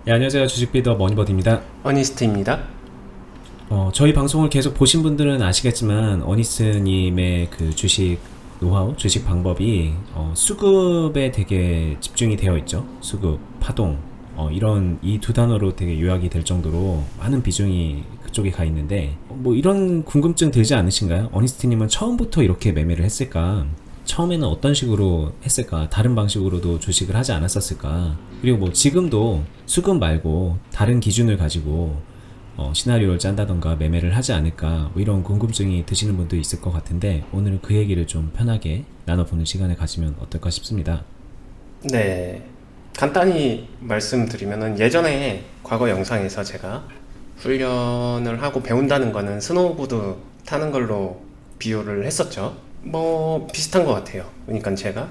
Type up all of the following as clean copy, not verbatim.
네, 안녕하세요. 주식비더 머니버드입니다. 어니스트입니다. 저희 방송을 계속 보신 분들은 아시겠지만 어니스님의 그 주식 노하우, 주식 방법이 수급에 되게 집중이 되어 있죠. 수급, 파동, 이런 이 두 단어로 되게 요약이 될 정도로 많은 비중이 그쪽에 가 있는데 뭐 이런 궁금증 들지 않으신가요? 어니스트님은 처음부터 이렇게 매매를 했을까? 처음에는 어떤 식으로 했을까? 다른 방식으로도 주식을 하지 않았었을까? 그리고 뭐 지금도 수급 말고 다른 기준을 가지고 시나리오를 짠다던가 매매를 하지 않을까? 뭐 이런 궁금증이 드시는 분도 있을 것 같은데 오늘은 그 얘기를 좀 편하게 나눠보는 시간을 가지면 어떨까 싶습니다. 네, 간단히 말씀드리면은 예전에 과거 영상에서 제가 훈련을 하고 배운다는 거는 스노우보드 타는 걸로 비유를 했었죠. 뭐 비슷한 것 같아요. 그러니까 제가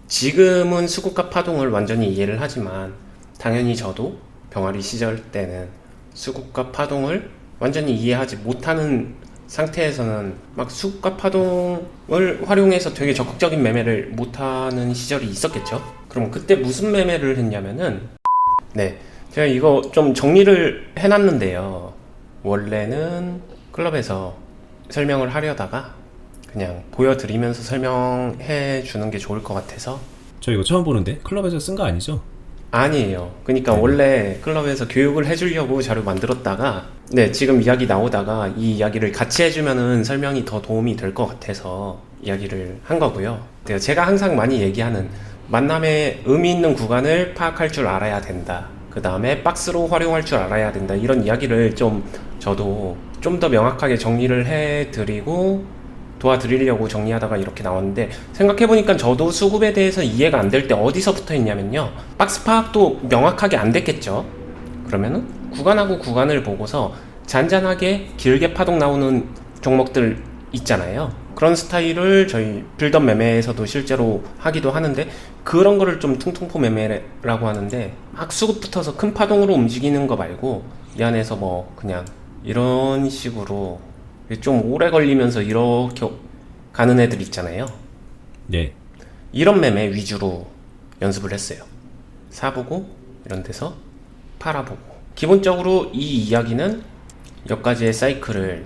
지금은 수급과 파동을 완전히 이해를 하지만 당연히 저도 병아리 시절 때는 수급과 파동을 완전히 이해하지 못하는 상태에서는 막 수급과 파동을 활용해서 되게 적극적인 매매를 못하는 시절이 있었겠죠. 그럼 그때 무슨 매매를 했냐면은 네, 제가 이거 좀 정리를 해놨는데요. 원래는 클럽에서 설명을 하려다가 그냥 보여드리면서 설명해 주는 게 좋을 것 같아서. 저 이거 처음 보는데 클럽에서 쓴 거 아니죠? 아니에요. 그러니까 네네. 원래 클럽에서 교육을 해주려고 자료 만들었다가 네, 지금 이야기 나오다가 이 이야기를 같이 해주면은 설명이 더 도움이 될 것 같아서 이야기를 한 거고요. 제가 항상 많이 얘기하는 만남의 의미 있는 구간을 파악할 줄 알아야 된다. 그 다음에 박스로 활용할 줄 알아야 된다. 이런 이야기를 좀 저도 좀 더 명확하게 정리를 해드리고 도와드리려고 정리하다가 이렇게 나왔는데, 생각해보니까 저도 수급에 대해서 이해가 안 될 때 어디서부터 했냐면요, 박스 파악도 명확하게 안 됐겠죠. 그러면은 구간하고 구간을 보고서 잔잔하게 길게 파동 나오는 종목들 있잖아요. 그런 스타일을 저희 빌드업 매매에서도 실제로 하기도 하는데, 그런 거를 좀 퉁퉁포 매매라고 하는데, 막 수급 붙어서 큰 파동으로 움직이는 거 말고 이 안에서 뭐 그냥 이런 식으로 좀 오래 걸리면서 이렇게 가는 애들 있잖아요. 네. 이런 매매 위주로 연습을 했어요. 사보고 이런 데서 팔아보고. 기본적으로 이 이야기는 몇 가지의 사이클을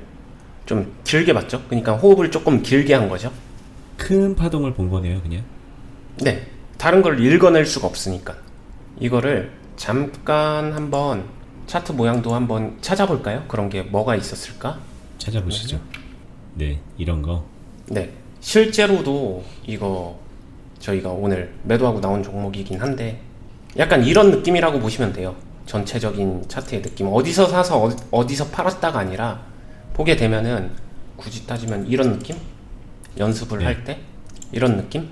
좀 길게 봤죠. 그러니까 호흡을 조금 길게 한 거죠. 큰 파동을 본 거네요, 그냥. 네, 다른 걸 읽어낼 수가 없으니까. 이거를 잠깐 한번 차트 모양도 한번 찾아볼까요? 그런 게 뭐가 있었을까? 찾아보시죠. 네, 이런 거. 네, 실제로도 이거 저희가 오늘 매도하고 나온 종목이긴 한데 약간 이런 느낌이라고 보시면 돼요. 전체적인 차트의 느낌. 어디서 사서 어디서 팔았다가 아니라 보게 되면은 굳이 따지면 이런 느낌? 연습을 네. 할 때 이런 느낌?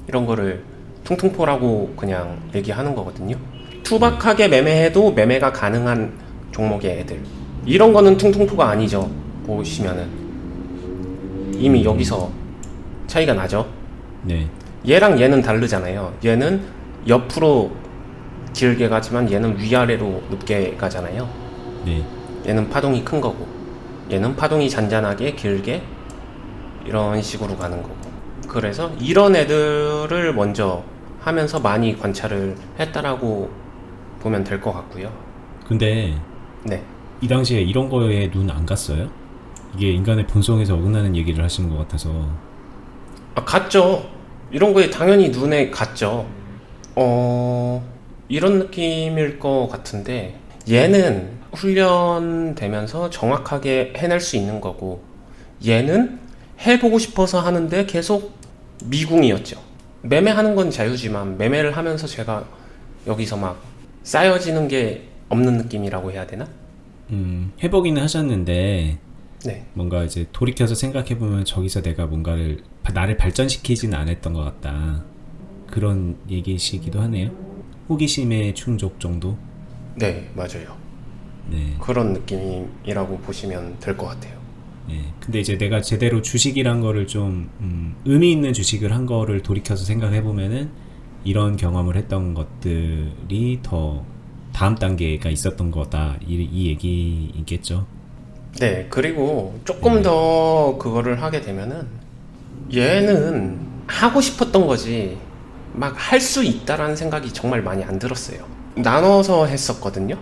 이런 거를 퉁퉁포라고 그냥 얘기하는 거거든요. 투박하게 매매해도 매매가 가능한 종목의 애들. 이런 거는 퉁퉁포가 아니죠. 보시면은 이미 여기서 차이가 나죠. 네. 얘랑 얘는 다르잖아요. 얘는 옆으로 길게 가지만 얘는 위아래로 높게 가잖아요. 네. 얘는 파동이 큰 거고 얘는 파동이 잔잔하게 길게 이런 식으로 가는 거고. 그래서 이런 애들을 먼저 하면서 많이 관찰을 했다라고 보면 될 것 같고요. 근데 네. 이 당시에 이런 거에 눈 안 갔어요? 이게 인간의 본성에서 어긋나는 얘기를 하시는 것 같아서. 갔죠. 이런 거에 당연히 눈에 갔죠. 이런 느낌일 것 같은데, 얘는 훈련되면서 정확하게 해낼 수 있는 거고, 얘는 해보고 싶어서 하는데 계속 미궁이었죠. 매매하는 건 자유지만, 매매를 하면서 제가 여기서 막 쌓여지는 게 없는 느낌이라고 해야 되나? 해보기는 하셨는데 네. 뭔가 이제 돌이켜서 생각해보면 저기서 내가 뭔가를 나를 발전시키지는 않았던 것 같다, 그런 얘기시기도 하네요. 호기심의 충족 정도. 네, 맞아요. 네. 그런 느낌이라고 보시면 될 것 같아요. 네. 근데 이제 내가 제대로 주식이란 거를 좀 의미 있는 주식을 한 거를 돌이켜서 생각해보면은 이런 경험을 했던 것들이 더 다음 단계가 있었던 거다, 이 얘기겠죠. 네, 그리고 조금 더 그거를 하게 되면은 얘는 하고 싶었던 거지 막 할 수 있다라는 생각이 정말 많이 안 들었어요. 나눠서 했었거든요.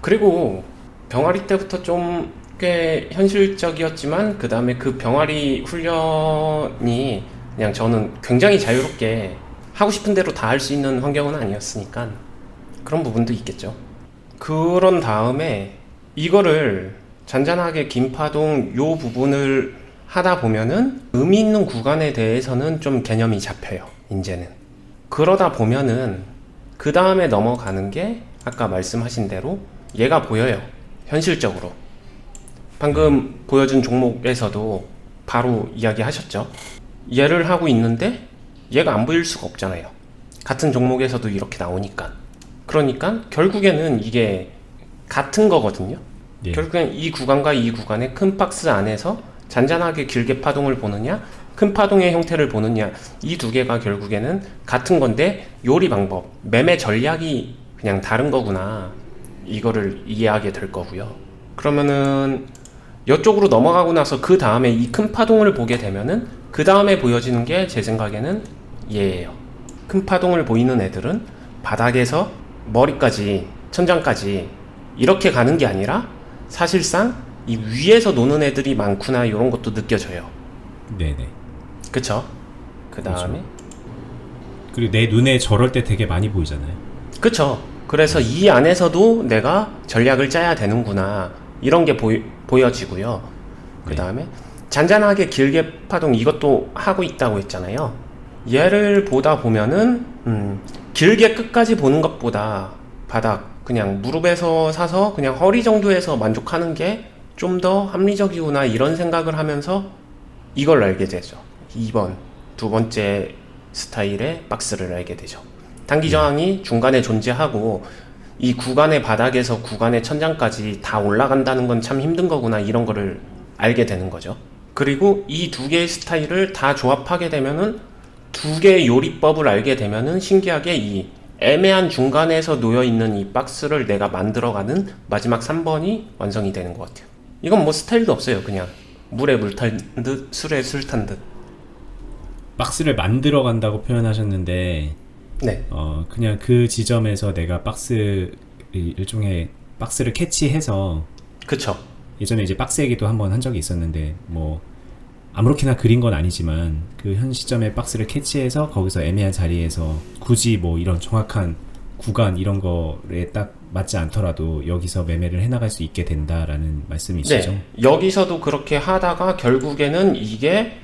그리고 병아리 때부터 좀 꽤 현실적이었지만 그 다음에 그 병아리 훈련이 그냥 저는 굉장히 자유롭게 하고 싶은 대로 다 할 수 있는 환경은 아니었으니까 그런 부분도 있겠죠. 그런 다음에 이거를 잔잔하게 긴 파동 요 부분을 하다 보면은 의미 있는 구간에 대해서는 좀 개념이 잡혀요. 이제는 그러다 보면은 그 다음에 넘어가는 게 아까 말씀하신 대로 얘가 보여요. 현실적으로 방금 보여준 종목에서도 바로 이야기하셨죠. 얘를 하고 있는데 얘가 안 보일 수가 없잖아요. 같은 종목에서도 이렇게 나오니까. 그러니까 결국에는 이게 같은 거거든요. 예. 결국엔 이 구간과 이 구간의 큰 박스 안에서 잔잔하게 길게 파동을 보느냐, 큰 파동의 형태를 보느냐, 이 두 개가 결국에는 같은 건데 요리 방법, 매매 전략이 그냥 다른 거구나. 이거를 이해하게 될 거고요. 그러면은 이쪽으로 넘어가고 나서 그 다음에 이 큰 파동을 보게 되면은 그 다음에 보여지는 게 제 생각에는 얘예요. 큰 파동을 보이는 애들은 바닥에서 머리까지, 천장까지 이렇게 가는 게 아니라 사실상 이 위에서 노는 애들이 많구나 이런 것도 느껴져요. 네네. 그쵸? 그 다음에 그리고 내 눈에 저럴 때 되게 많이 보이잖아요. 그쵸? 그래서 이 안에서도 내가 전략을 짜야 되는구나 이런 게 보여지고요. 그 다음에 잔잔하게 길게 파동 이것도 하고 있다고 했잖아요. 얘를 보다 보면은 길게 끝까지 보는 것보다 바닥 그냥 무릎에서 사서 그냥 허리 정도에서 만족하는 게 좀 더 합리적이구나 이런 생각을 하면서 이걸 알게 되죠. 2번 두 번째 스타일의 박스를 알게 되죠. 단기 저항이 중간에 존재하고 이 구간의 바닥에서 구간의 천장까지 다 올라간다는 건 참 힘든 거구나 이런 거를 알게 되는 거죠. 그리고 이 두 개의 스타일을 다 조합하게 되면은 두 개의 요리법을 알게 되면은 신기하게 이 애매한 중간에서 놓여있는 이 박스를 내가 만들어가는 마지막 3번이 완성이 되는 것 같아요. 이건 뭐 스타일도 없어요. 그냥 물에 물 탄 듯 술에 술 탄 듯. 박스를 만들어 간다고 표현하셨는데 네. 그냥 그 지점에서 내가 일종의 박스를 캐치해서 그쵸. 예전에 이제 박스 얘기도 한번 한 적이 있었는데 뭐 아무렇게나 그린 건 아니지만 그 현 시점에 박스를 캐치해서 거기서 애매한 자리에서 굳이 뭐 이런 정확한 구간 이런 거에 딱 맞지 않더라도 여기서 매매를 해나갈 수 있게 된다라는 말씀이시죠? 네. 여기서도 그렇게 하다가 결국에는 이게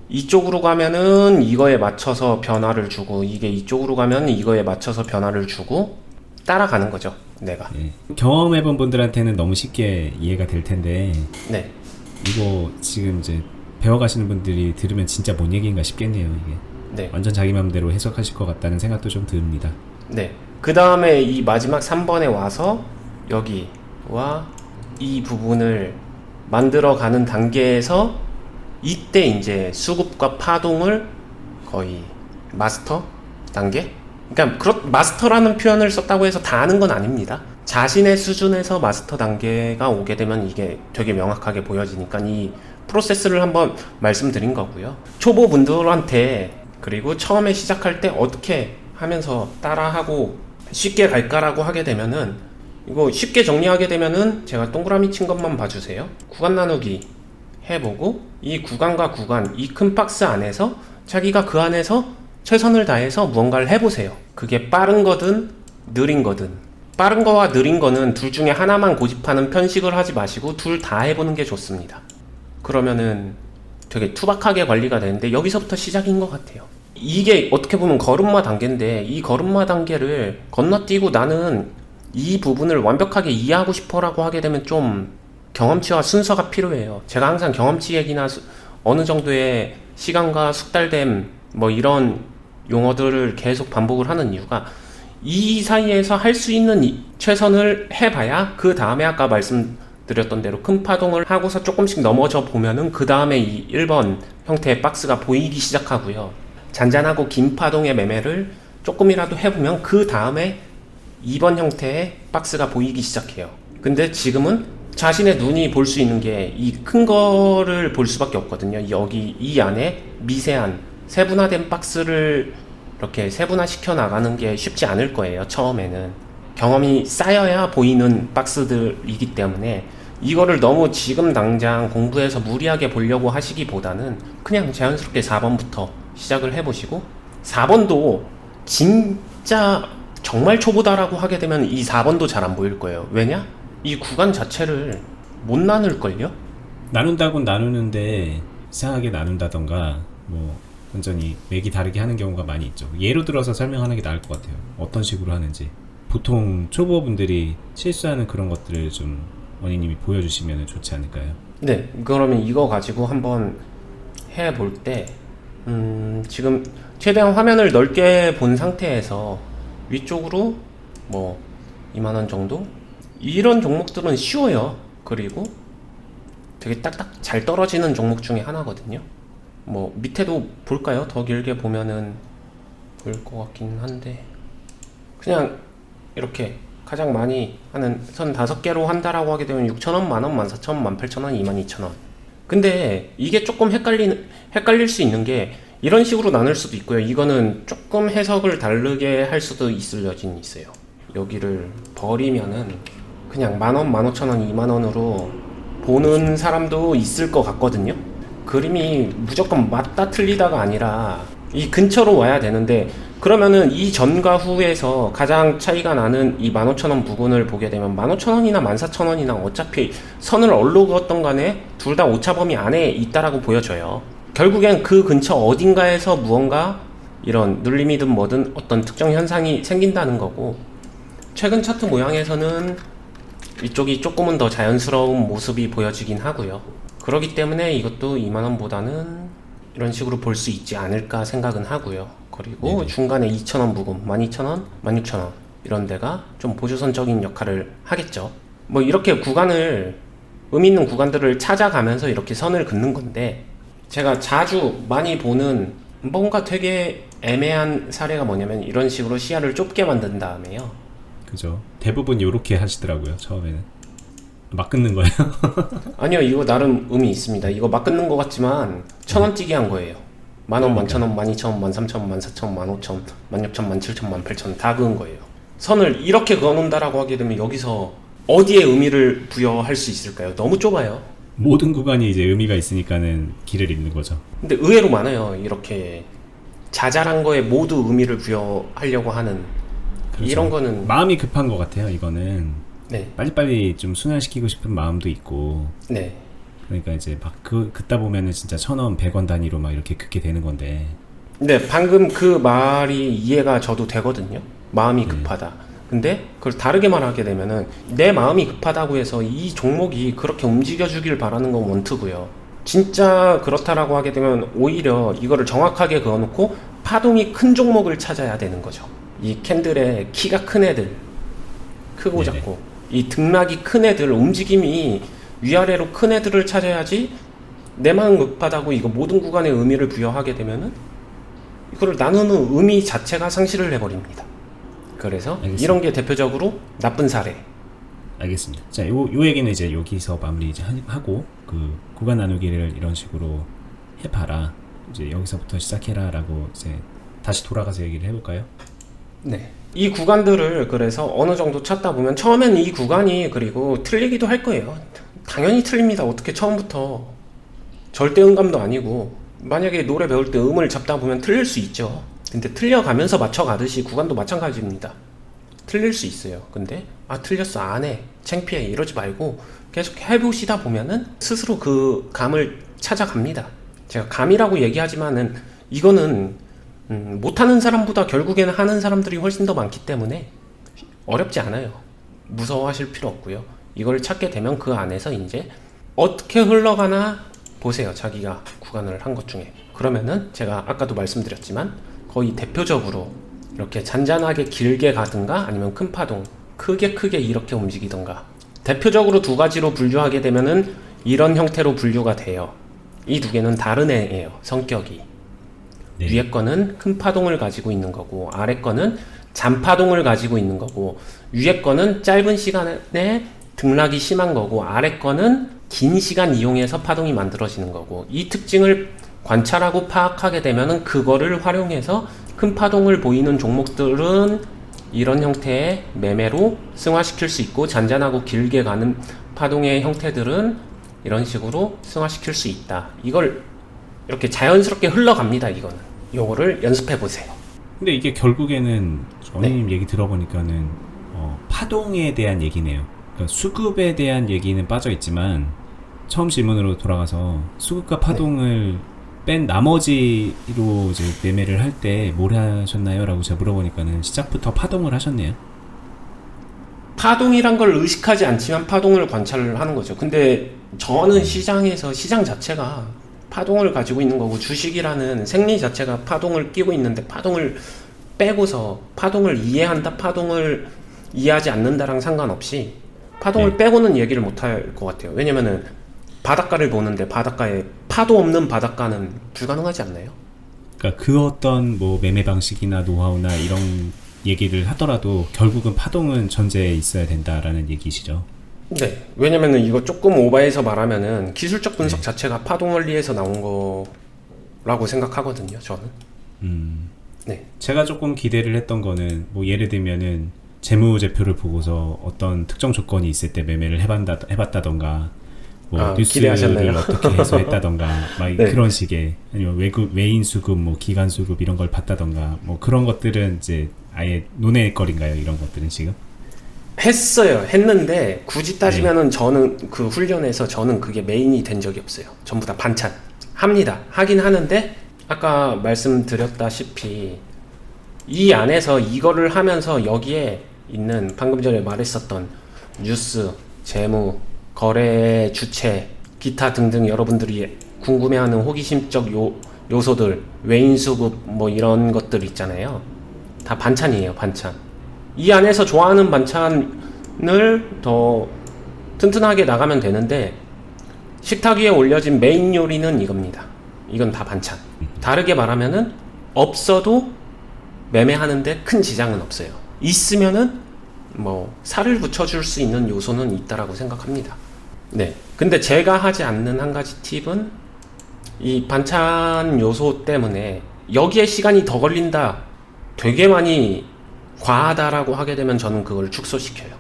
이쪽으로 가면은 이거에 맞춰서 변화를 주고 이게 이쪽으로 가면 이거에 맞춰서 변화를 주고 따라가는 거죠. 내가. 네. 경험해본 분들한테는 너무 쉽게 이해가 될 텐데 네. 이거 지금 이제 배워가시는 분들이 들으면 진짜 뭔 얘기인가 싶겠네요. 이게 네. 완전 자기 마음대로 해석하실 것 같다는 생각도 좀 듭니다. 네. 그 다음에 이 마지막 3번에 와서 여기와 이 부분을 만들어가는 단계에서 이때 이제 수급과 파동을 거의 마스터 단계? 그러니까 마스터라는 표현을 썼다고 해서 다 아는 건 아닙니다. 자신의 수준에서 마스터 단계가 오게 되면 이게 되게 명확하게 보여지니까 이 프로세스를 한번 말씀드린 거고요. 초보분들한테 그리고 처음에 시작할 때 어떻게 하면서 따라하고 쉽게 갈까라고 하게 되면은 이거 쉽게 정리하게 되면은 제가 동그라미 친 것만 봐주세요. 구간 나누기 해보고 이 구간과 구간 이 큰 박스 안에서 자기가 그 안에서 최선을 다해서 무언가를 해보세요. 그게 빠른 거든 느린 거든 빠른 거와 느린 거는 둘 중에 하나만 고집하는 편식을 하지 마시고 둘 다 해보는 게 좋습니다. 그러면은 되게 투박하게 관리가 되는데 여기서부터 시작인 것 같아요. 이게 어떻게 보면 걸음마 단계인데 이 걸음마 단계를 건너뛰고 나는 이 부분을 완벽하게 이해하고 싶어라고 하게 되면 좀 경험치와 순서가 필요해요. 제가 항상 경험치 얘기나 어느 정도의 시간과 숙달됨 뭐 이런 용어들을 계속 반복을 하는 이유가 이 사이에서 할 수 있는 최선을 해봐야 그 다음에 아까 말씀드렸던 대로 큰 파동을 하고서 조금씩 넘어져 보면은 그 다음에 이 1번 형태의 박스가 보이기 시작하고요. 잔잔하고 긴 파동의 매매를 조금이라도 해보면 그 다음에 2번 형태의 박스가 보이기 시작해요. 근데 지금은 자신의 눈이 볼 수 있는 게 이 큰 거를 볼 수밖에 없거든요. 여기 이 안에 미세한 세분화된 박스를 이렇게 세분화 시켜 나가는 게 쉽지 않을 거예요. 처음에는. 경험이 쌓여야 보이는 박스들이기 때문에 이거를 너무 지금 당장 공부해서 무리하게 보려고 하시기보다는 그냥 자연스럽게 4번부터 시작을 해보시고 4번도 진짜 정말 초보다라고 하게 되면 이 4번도 잘 안 보일 거예요. 왜냐? 이 구간 자체를 못 나눌걸요? 나눈다곤 나누는데 이상하게 나눈다던가 뭐 완전히 맥이 다르게 하는 경우가 많이 있죠. 예로 들어서 설명하는 게 나을 것 같아요. 어떤 식으로 하는지. 보통 초보분들이 실수하는 그런 것들을 좀 원희님이 보여주시면 좋지 않을까요? 네, 그러면 이거 가지고 한번 해볼 때 지금 최대한 화면을 넓게 본 상태에서 위쪽으로 뭐 2만원 정도? 이런 종목들은 쉬워요. 그리고 되게 딱딱 잘 떨어지는 종목 중에 하나거든요. 뭐 밑에도 볼까요? 더 길게 보면은 보일 것 같긴 한데 그냥 이렇게 가장 많이 하는 선 5개로 한다라고 하게 되면 6,000원, 만원, 14,000원, 18,000원, 22,000원. 근데 이게 조금 헷갈릴 수 있는 게 이런 식으로 나눌 수도 있고요. 이거는 조금 해석을 다르게 할 수도 있을 여지는 있어요. 여기를 버리면은 그냥 만원, 15,000원, 2만원으로 보는 사람도 있을 것 같거든요. 그림이 무조건 맞다 틀리다가 아니라 이 근처로 와야 되는데 그러면은 이 전과 후에서 가장 차이가 나는 이 15,000원 부근을 보게 되면 15,000원이나 14,000원이나 어차피 선을 얼로 그었던 간에 둘 다 오차범위 안에 있다라고 보여져요. 결국엔 그 근처 어딘가에서 무언가 이런 눌림이든 뭐든 어떤 특정 현상이 생긴다는 거고 최근 차트 모양에서는 이쪽이 조금은 더 자연스러운 모습이 보여지긴 하고요. 그렇기 때문에 이것도 2만원보다는 이런 식으로 볼 수 있지 않을까 생각은 하고요. 그리고 네네. 중간에 2,000원 부근, 12,000원, 16,000원 이런 데가 좀 보조선적인 역할을 하겠죠. 뭐 이렇게 구간을 의미 있는 구간들을 찾아가면서 이렇게 선을 긋는 건데 제가 자주 많이 보는 뭔가 되게 애매한 사례가 뭐냐면 이런 식으로 시야를 좁게 만든 다음에요. 그죠. 대부분 요렇게 하시더라고요. 처음에는. 막 끊는 거예요. 아니요, 이거 나름 의미 있습니다. 이거 막 끊는 것 같지만 1,000원 뛰기 한 거예요. 만원, 11,000원, 12,000원, 13,000원, 14,000원, 15,000원, 16,000원, 17,000원, 18,000원 다 그은 거예요. 선을 이렇게 그어놓는다라고 하게 되면 여기서 어디에 의미를 부여할 수 있을까요? 너무 좁아요. 모든 구간이 이제 의미가 있으니까는 길을 잇는 거죠. 근데 의외로 많아요. 이렇게 자잘한 거에 모두 의미를 부여하려고 하는 그렇죠. 이런 거는 마음이 급한 것 같아요. 이거는 네, 빨리빨리 좀 순환시키고 싶은 마음도 있고 네, 그러니까 이제 막 긋다 보면은 진짜 1,000원, 100원 단위로 막 이렇게 긋게 되는 건데 네, 방금 그 말이 이해가 저도 되거든요. 마음이 급하다. 근데 그걸 다르게 말하게 되면은 내 마음이 급하다고 해서 이 종목이 그렇게 움직여 주길 바라는 건 원트고요. 진짜 그렇다라고 하게 되면 오히려 이거를 정확하게 그어놓고 파동이 큰 종목을 찾아야 되는 거죠. 이 캔들의 키가 큰 애들, 크고 네네. 작고 이 등락이 큰 애들, 움직임이 위아래로 큰 애들을 찾아야지 내 마음 급하다고 이거 모든 구간에 의미를 부여하게 되면은 이거를 나누는 의미 자체가 상실을 해버립니다. 그래서 알겠습니다. 이런 게 대표적으로 나쁜 사례. 알겠습니다. 자, 요 얘기는 이제 여기서 마무리 이제 하고 그 구간 나누기를 이런 식으로 해봐라. 이제 여기서부터 시작해라라고 이제 다시 돌아가서 얘기를 해볼까요? 네. 이 구간들을 그래서 어느 정도 찾다 보면 처음엔 이 구간이 그리고 틀리기도 할 거예요. 당연히 틀립니다. 어떻게 처음부터 절대 음감도 아니고 만약에 노래 배울 때 음을 잡다 보면 틀릴 수 있죠. 근데 틀려가면서 맞춰가듯이 구간도 마찬가지입니다. 틀릴 수 있어요. 근데 아 틀렸어 안 해 창피해 이러지 말고 계속 해보시다 보면은 스스로 그 감을 찾아갑니다. 제가 감이라고 얘기하지만은 이거는 못하는 사람보다 결국에는 하는 사람들이 훨씬 더 많기 때문에 어렵지 않아요. 무서워하실 필요 없고요. 이걸 찾게 되면 그 안에서 이제 어떻게 흘러가나 보세요. 자기가 구간을 한 것 중에. 그러면은 제가 아까도 말씀드렸지만 거의 대표적으로 이렇게 잔잔하게 길게 가든가 아니면 큰 파동 크게 이렇게 움직이던가 대표적으로 두 가지로 분류하게 되면은 이런 형태로 분류가 돼요. 이 두 개는 다른 애예요. 성격이. 네. 위에 거는 큰 파동을 가지고 있는 거고 아래 거는 잔파동을 가지고 있는 거고 위에 거는 짧은 시간에 등락이 심한 거고 아래 거는 긴 시간 이용해서 파동이 만들어지는 거고 이 특징을 관찰하고 파악하게 되면은 그거를 활용해서 큰 파동을 보이는 종목들은 이런 형태의 매매로 승화시킬 수 있고, 잔잔하고 길게 가는 파동의 형태들은 이런 식으로 승화시킬 수 있다. 이걸 이렇게 자연스럽게 흘러갑니다. 이거는 요거를 연습해 보세요. 근데 이게 결국에는 어머님 얘기 들어보니까는 파동에 대한 얘기네요. 그러니까 수급에 대한 얘기는 빠져 있지만 처음 질문으로 돌아가서 수급과 파동을 뺀 나머지로 이제 매매를 할 때 뭘 하셨나요? 라고 제가 물어보니까는 시작부터 파동을 하셨네요. 파동이란 걸 의식하지 않지만 파동을 관찰을 하는 거죠. 근데 저는 시장에서 시장 자체가 파동을 가지고 있는 거고, 주식이라는 생리 자체가 파동을 끼고 있는데, 파동을 빼고서 파동을 이해한다, 파동을 이해하지 않는다랑 상관없이 파동을 빼고는 얘기를 못 할 것 같아요. 왜냐면은 바닷가를 보는데 바닷가에 파도 없는 바닷가는 불가능하지 않나요? 그러니까 그 어떤 뭐 매매 방식이나 노하우나 이런 얘기를 하더라도 결국은 파동은 전제에 있어야 된다라는 얘기시죠. 네. 왜냐면은 이거 조금 오버해서 말하면은 기술적 분석 자체가 파동 원리에서 나온 거라고 생각하거든요, 저는. 네. 제가 조금 기대를 했던 거는 뭐 예를 들면은 재무제표를 보고서 어떤 특정 조건이 있을 때 매매를 해봤다던가 뭐 뉴스를 기대하셨나요? 어떻게 해서 했다던가 막 네. 그런 식의, 아니면 외인 수급, 뭐 기관 수급 이런 걸 봤다던가 뭐 그런 것들은 이제 아예 논의거리인가요? 이런 것들은 지금? 했는데 굳이 따지면은 저는 그 훈련에서 저는 그게 메인이 된 적이 없어요. 전부 다 반찬 합니다. 하긴 하는데 아까 말씀드렸다시피 이 안에서 이거를 하면서 여기에 있는 방금 전에 말했었던 뉴스, 재무, 거래 주체, 기타 등등 여러분들이 궁금해하는 호기심적 요소들, 외인 수급 뭐 이런 것들 있잖아요. 다 반찬이에요, 반찬. 이 안에서 좋아하는 반찬을 더 튼튼하게 나가면 되는데, 식탁 위에 올려진 메인 요리는 이겁니다. 이건 다 반찬. 다르게 말하면은 없어도 매매하는데 큰 지장은 없어요. 있으면은 뭐 살을 붙여줄 수 있는 요소는 있다라고 생각합니다. 네. 근데 제가 하지 않는 한 가지 팁은 이 반찬 요소 때문에 여기에 시간이 더 걸린다, 되게 많이 과하다라고 하게 되면 저는 그걸 축소시켜요.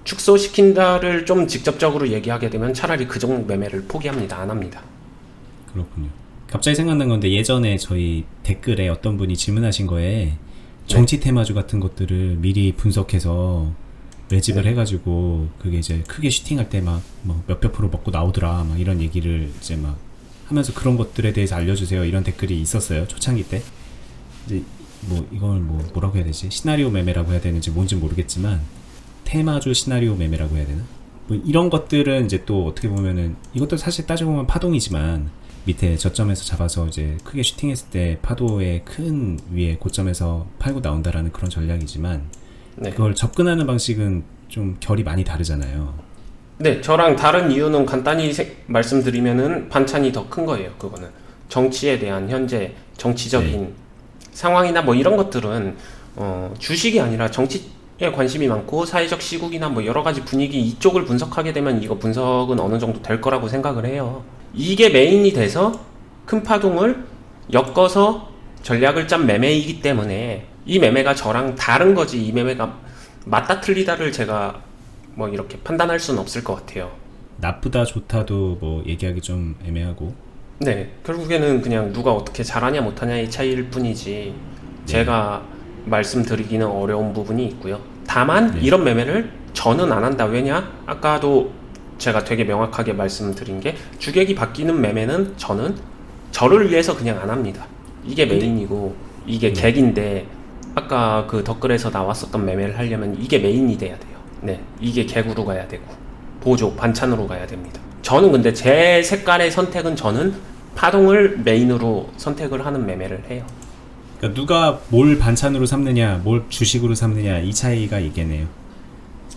축소시킨다를 좀 직접적으로 얘기하게 되면 차라리 그 종목 매매를 포기합니다. 안 합니다. 그렇군요. 갑자기 생각난 건데, 예전에 저희 댓글에 어떤 분이 질문하신 거에 정치 테마주 같은 것들을 미리 분석해서 매집을 해가지고 그게 이제 크게 슈팅할 때 막 몇백 프로 먹고 나오더라 막 이런 얘기를 이제 막 하면서 그런 것들에 대해서 알려주세요 이런 댓글이 있었어요, 초창기 때. 이제 뭐 이걸 뭐라고 해야 되지? 시나리오 매매라고 해야 되는지 뭔지 모르겠지만 테마주 시나리오 매매라고 해야 되나? 뭐 이런 것들은 이제 또 어떻게 보면은 이것도 사실 따지고 보면 파동이지만, 밑에 저점에서 잡아서 이제 크게 슈팅했을 때 파도의 큰 위에 고점에서 팔고 나온다라는 그런 전략이지만, 네. 그걸 접근하는 방식은 좀 결이 많이 다르잖아요. 네, 저랑 다른 이유는 간단히 말씀드리면은 반찬이 더 큰 거예요. 그거는 정치에 대한 현재 정치적인 상황이나 뭐 이런 것들은 주식이 아니라 정치에 관심이 많고 사회적 시국이나 뭐 여러 가지 분위기, 이쪽을 분석하게 되면 이거 분석은 어느 정도 될 거라고 생각을 해요. 이게 메인이 돼서 큰 파동을 엮어서 전략을 짠 매매이기 때문에 이 매매가 저랑 다른 거지, 이 매매가 맞다 틀리다를 제가 뭐 이렇게 판단할 수는 없을 것 같아요. 나쁘다 좋다도 뭐 얘기하기 좀 애매하고. 네, 결국에는 그냥 누가 어떻게 잘하냐 못하냐의 차이일 뿐이지 제가 말씀드리기는 어려운 부분이 있고요. 다만 이런 매매를 저는 안 한다. 왜냐? 아까도 제가 되게 명확하게 말씀드린 게, 주객이 바뀌는 매매는 저는 저를 위해서 그냥 안 합니다. 이게 메인이고 이게 객인데, 아까 그 댓글에서 나왔었던 매매를 하려면 이게 메인이 돼야 돼요. 네, 이게 객으로 가야 되고 보조, 반찬으로 가야 됩니다. 저는 근데 제 색깔의 선택은 저는 파동을 메인으로 선택을 하는 매매를 해요. 그러니까 누가 뭘 반찬으로 삼느냐, 뭘 주식으로 삼느냐, 이 차이가 있겠네요.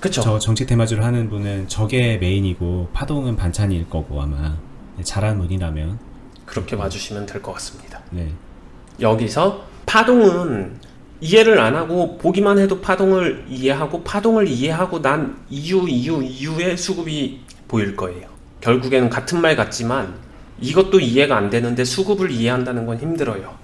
그쵸? 저 정치 테마주를 하는 분은 저게 메인이고 파동은 반찬일 거고, 아마 잘하는 분이라면 그렇게 봐주시면 될 것 같습니다. 네. 여기서 파동은 이해를 안 하고 보기만 해도 파동을 이해하고 난 이유의 수급이 보일 거예요. 결국에는 같은 말 같지만 이것도 이해가 안 되는데 수급을 이해한다는 건 힘들어요.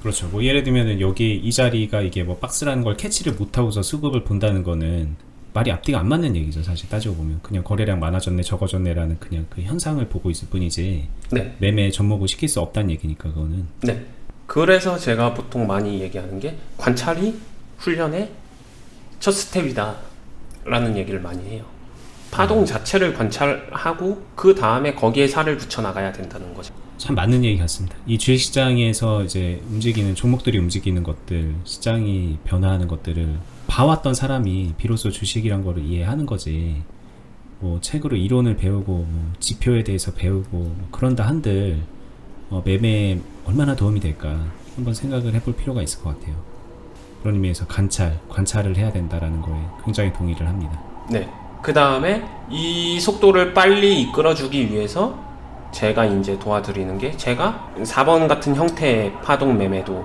그렇죠. 뭐 예를 들면은 여기 이 자리가 이게 뭐 박스라는 걸 캐치를 못하고서 수급을 본다는 거는 말이 앞뒤가 안 맞는 얘기죠. 사실 따지고 보면 그냥 거래량 많아졌네 적어졌네라는 그냥 그 현상을 보고 있을 뿐이지 네. 매매 접목을 시킬 수 없다는 얘기니까 그거는. 네. 그래서 제가 보통 많이 얘기하는 게 관찰이 훈련의 첫 스텝이다 라는 얘기를 많이 해요. 파동 자체를 관찰하고 그 다음에 거기에 살을 붙여 나가야 된다는 거죠. 참 맞는 얘기 같습니다. 이 주식시장에서 이제 움직이는 종목들이 움직이는 것들, 시장이 변화하는 것들을 봐왔던 사람이 비로소 주식이란 거를 이해하는 거지. 뭐 책으로 이론을 배우고 뭐 지표에 대해서 배우고 뭐 그런다 한들 매매에 얼마나 도움이 될까 한번 생각을 해볼 필요가 있을 것 같아요. 그런 의미에서 관찰을 해야 된다라는 거에 굉장히 동의를 합니다. 네. 그 다음에 이 속도를 빨리 이끌어주기 위해서 제가 이제 도와드리는 게 제가 4번 같은 형태의 파동 매매도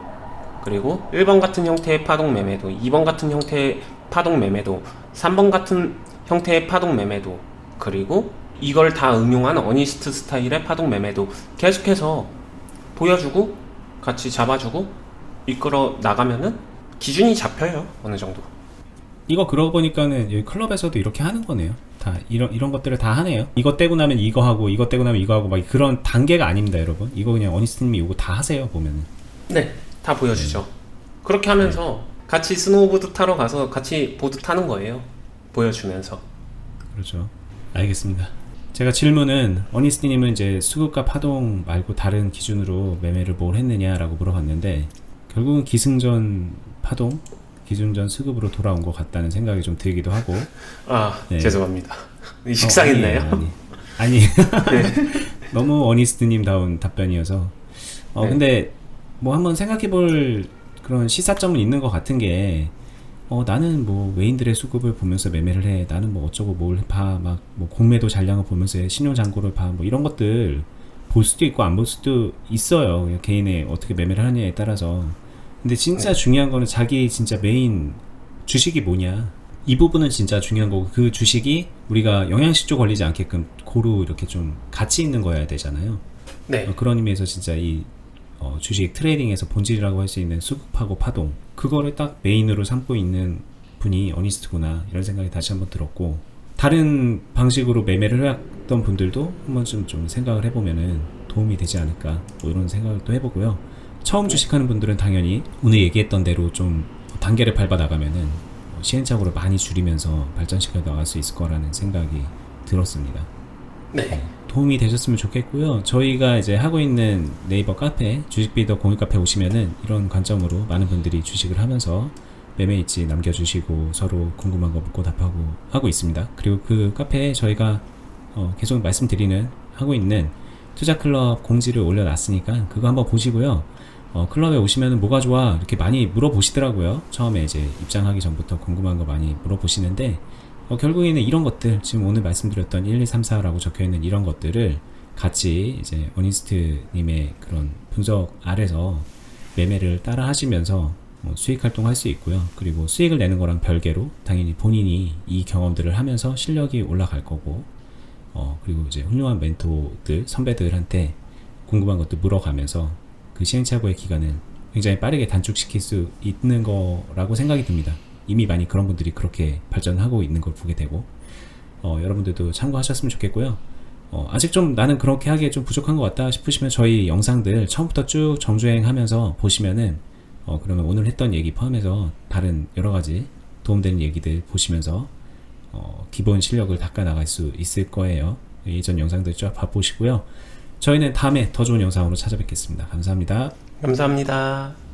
그리고 1번 같은 형태의 파동 매매도 2번 같은 형태의 파동 매매도 3번 같은 형태의 파동 매매도 그리고 이걸 다 응용한 어니스트 스타일의 파동 매매도 계속해서 보여주고 같이 잡아주고 이끌어 나가면은 기준이 잡혀요. 어느 정도. 이거 그러고 보니까는 여기 클럽에서도 이렇게 하는 거네요. 다 이런 것들을 다 하네요. 이거 떼고 나면 이거 하고 이거 떼고 나면 이거 하고 막 그런 단계가 아닙니다, 여러분. 이거 그냥 어니스트님이 이거 다 하세요 보면은. 네, 다 보여주죠. 그렇게 하면서 같이 스노우보드 타러 가서 같이 보드 타는 거예요. 보여주면서. 그렇죠. 알겠습니다. 제가 질문은 어니스트님은 이제 수급과 파동 말고 다른 기준으로 매매를 뭘 했느냐라고 물어봤는데 결국은 기승전 파동, 기승전 수급으로 돌아온 것 같다는 생각이 좀 들기도 하고. 아, 네. 죄송합니다. 식상했나요? 아니. 너무 어니스트님다운 답변이어서. 네. 근데 뭐 한번 생각해볼 그런 시사점은 있는 것 같은 게 나는 뭐 외인들의 수급을 보면서 매매를 해. 나는 뭐 어쩌고 뭘 봐. 막 뭐 공매도 잔량을 보면서 해. 신용잔고를 봐. 뭐 이런 것들 볼 수도 있고 안 볼 수도 있어요. 그냥 개인의 어떻게 매매를 하느냐에 따라서. 근데 진짜 중요한 거는 자기 진짜 메인 주식이 뭐냐. 이 부분은 진짜 중요한 거고 그 주식이 우리가 영양실조 걸리지 않게끔 고루 이렇게 좀 가치 있는 거여야 되잖아요. 네. 그런 의미에서 진짜 이 주식 트레이딩에서 본질이라고 할 수 있는 수급하고 파동 그거를 딱 메인으로 삼고 있는 분이 어니스트구나 이런 생각이 다시 한번 들었고 다른 방식으로 매매를 해왔던 분들도 한번 좀 생각을 해보면은 도움이 되지 않을까 뭐 이런 생각을 또 해보고요. 처음 주식하는 분들은 당연히 오늘 얘기했던 대로 좀 단계를 밟아 나가면은 시행착오를 많이 줄이면서 발전시켜 나갈 수 있을 거라는 생각이 들었습니다. 네. 도움이 되셨으면 좋겠고요. 저희가 이제 하고 있는 네이버 카페 주식비더 공유 카페 오시면은 이런 관점으로 많은 분들이 주식을 하면서 매매 있지 남겨주시고 서로 궁금한 거 묻고 답하고 하고 있습니다. 그리고 그 카페에 저희가 계속 하고 있는 투자 클럽 공지를 올려놨으니까 그거 한번 보시고요. 클럽에 오시면은 뭐가 좋아 이렇게 많이 물어보시더라고요. 처음에 이제 입장하기 전부터 궁금한 거 많이 물어보시는데 결국에는 이런 것들 지금 오늘 말씀드렸던 1, 2, 3, 4라고 적혀있는 이런 것들을 같이 이제 어니스트님의 그런 분석 아래서 매매를 따라 하시면서 수익 활동할 수 있고요. 그리고 수익을 내는 거랑 별개로 당연히 본인이 이 경험들을 하면서 실력이 올라갈 거고 그리고 이제 훌륭한 멘토들 선배들한테 궁금한 것들 물어가면서 그 시행착오의 기간을 굉장히 빠르게 단축시킬 수 있는 거라고 생각이 듭니다. 이미 많이 그런 분들이 그렇게 발전하고 있는 걸 보게 되고 여러분들도 참고하셨으면 좋겠고요. 아직 좀 나는 그렇게 하기에 좀 부족한 것 같다 싶으시면 저희 영상들 처음부터 쭉 정주행하면서 보시면은 그러면 오늘 했던 얘기 포함해서 다른 여러가지 도움되는 얘기들 보시면서 기본 실력을 닦아 나갈 수 있을 거예요. 예전 영상들 쫙 봐보시고요. 저희는 다음에 더 좋은 영상으로 찾아뵙겠습니다. 감사합니다. 감사합니다.